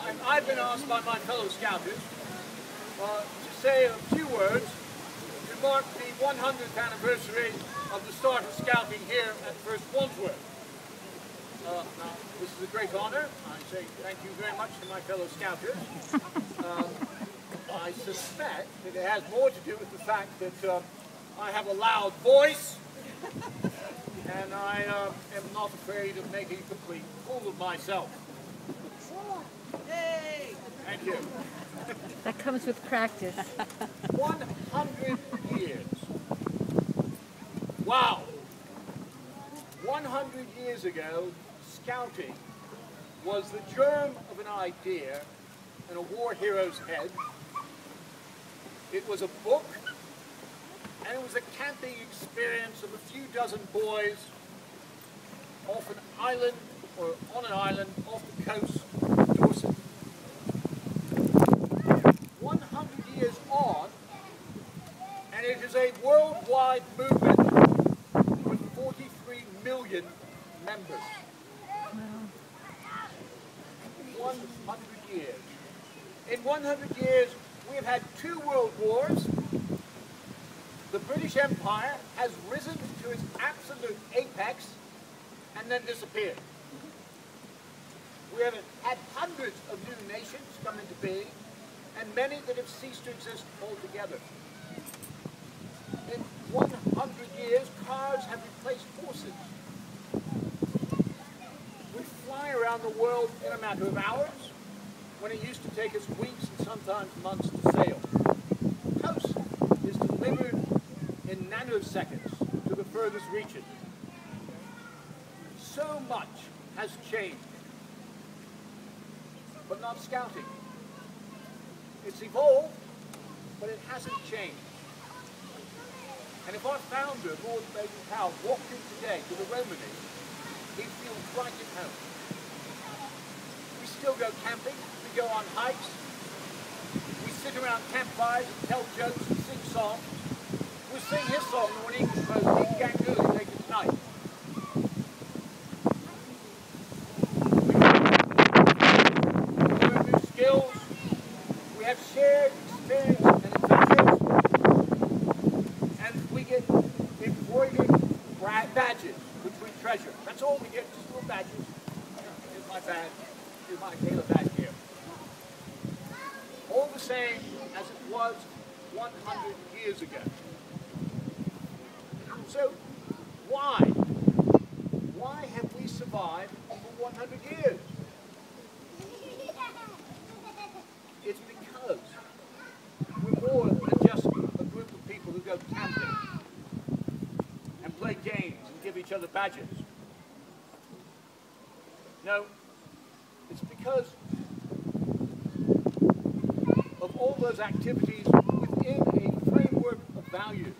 And I've been asked by my fellow Scouters to say a few words to mark the 100th anniversary of the start of Scouting here at First Wandsworth. Now, this is a great honour. I say thank you very much to my fellow Scouters. I suspect that it has more to do with the fact that I have a loud voice and I am not afraid of making a complete fool of myself. Hey! Thank you. That comes with practice. 100 years. Wow! 100 years ago, Scouting was the germ of an idea in a war hero's head. It was a book, and it was a camping experience of a few dozen boys off an island, or on an island off the coast of Dorset. 100 years on, and it is a worldwide movement with 43 million members. 100 years. In 100 years, we have had 2 world wars. The British Empire has risen to its absolute apex and then disappeared. We have had hundreds of new nations come into being, and many that have ceased to exist altogether. In 100 years, cars have replaced horses. We fly around the world in a matter of hours, when it used to take us weeks and sometimes months to sail. Post is delivered in nanoseconds to the furthest reaches. So much has changed, but not Scouting. It's evolved, but it hasn't changed. And if our founder, Lord Baden-Powell, walked in today to the Romany, he'd feel right at home. We still go camping, we go on hikes, we sit around campfires and tell jokes and sing songs. We sing his song when he composed Eat Gang Early Later Tonight. We learn new skills, we have shared experience and adventures, and we get embroidered badges, which we treasure. That's all we get, just little badges. Here's my badge, here's my Taylor badge here. All the same as it was 100 years ago. So, why? Why have we survived for 100 years? It's because we're more than just a group of people who go camping and play games and give each other badges. No, it's because of all those activities within a framework of values.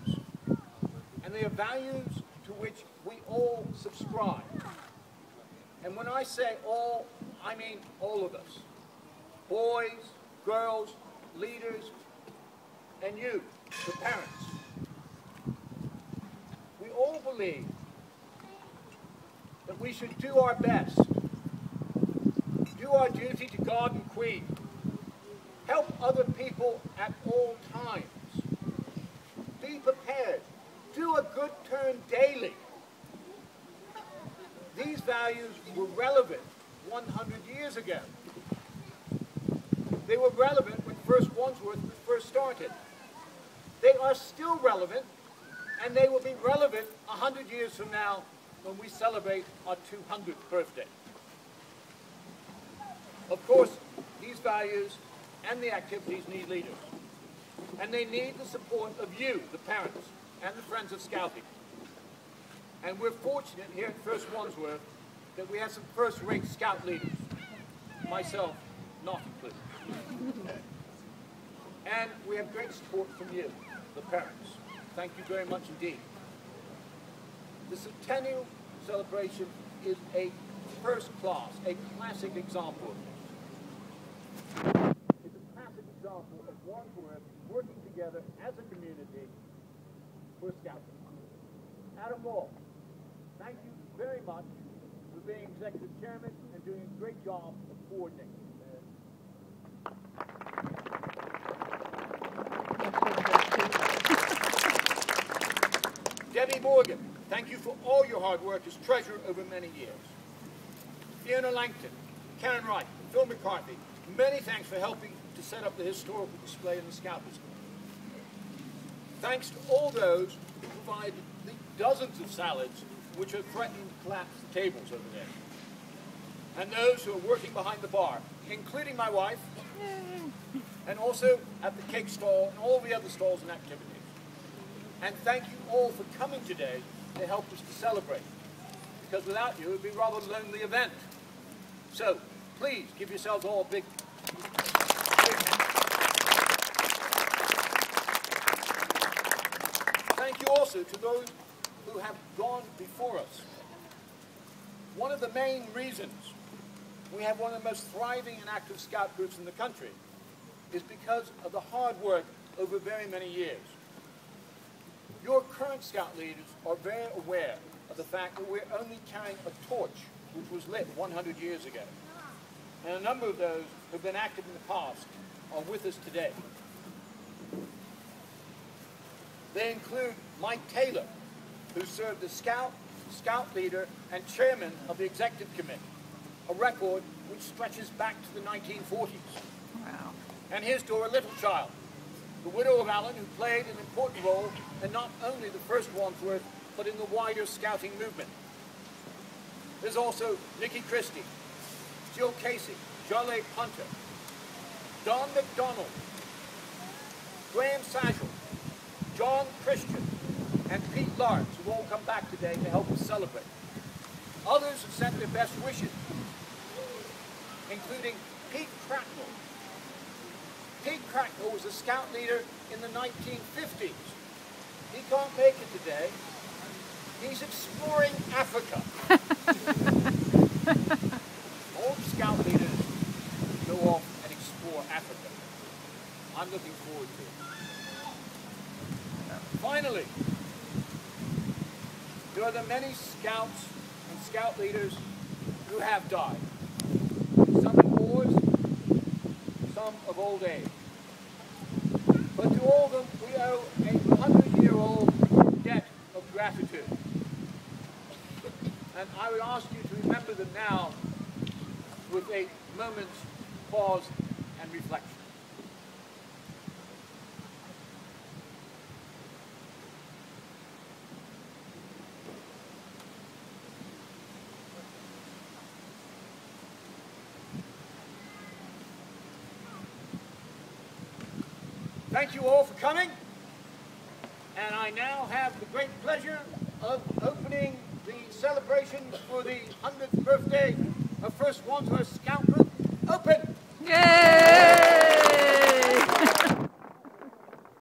And they are values to which we all subscribe. And when I say all, I mean all of us. Boys, girls, leaders, and you, the parents. We all believe that we should do our best, do our duty to God and Queen, help other people at all times, be prepared, do a good turn daily. These values were relevant 100 years ago. They were relevant when First Wandsworth was first started. They are still relevant, and they will be relevant 100 years from now when we celebrate our 200th birthday. Of course, these values and the activities need leaders, and they need the support of you, the parents, and the Friends of Scouting. And we're fortunate here at First Wandsworth that we have some first-rate Scout leaders, myself not included. And we have great support from you, the parents. Thank you very much indeed. The Centennial celebration is a first-class, a classic example of this. It's a classic example of Wandsworth working together as a community for Scouting. Adam Wall, thank you very much for being Executive Chairman and doing a great job of coordinating. Danny Morgan, thank you for all your hard work as treasurer over many years. Fiona Langton, Karen Wright, Phil McCarthy, many thanks for helping to set up the historical display in the Scout Museum. Thanks to all those who provided the dozens of salads which are threatening to collapse the tables over there. And those who are working behind the bar, including my wife, and also at the cake stall and all the other stalls and activities. And thank you all for coming today to help us to celebrate, because without you it would be a rather lonely event. So please give yourselves all a big thank you also to those who have gone before us. One of the main reasons we have one of the most thriving and active Scout groups in the country is because of the hard work over very many years. Your current Scout leaders are very aware of the fact that we're only carrying a torch which was lit 100 years ago. And a number of those who have been active in the past are with us today. They include Mike Taylor, who served as Scout leader and chairman of the executive committee, a record which stretches back to the 1940s. Wow. And here's Dora Littlechild, the widow of Allen, who played an important role in not only the first Wandsworth, but in the wider Scouting movement. There's also Nikki Christie, Jill Casey, Jarlath Hunter, Don McDonald, Graham Satchel, John Christian, and Pete Lawrence, who all come back today to help us celebrate. Others have sent their best wishes, including Pete Cracknell. Pete Cracknell was a Scout leader in the 1950s. He can't make it today. He's exploring Africa. All Scout leaders go off and explore Africa. I'm looking forward to it. Finally, there are the many Scouts and Scout leaders who have died. Some in wars, some of old age. But to all of them, we owe a 100-year-old debt of gratitude. And I would ask you to remember them now with a moment's pause and reflection. Thank you all for coming, and I now have the great pleasure of opening the celebrations for the 100th birthday of First Wandsworth Scout Group. Open!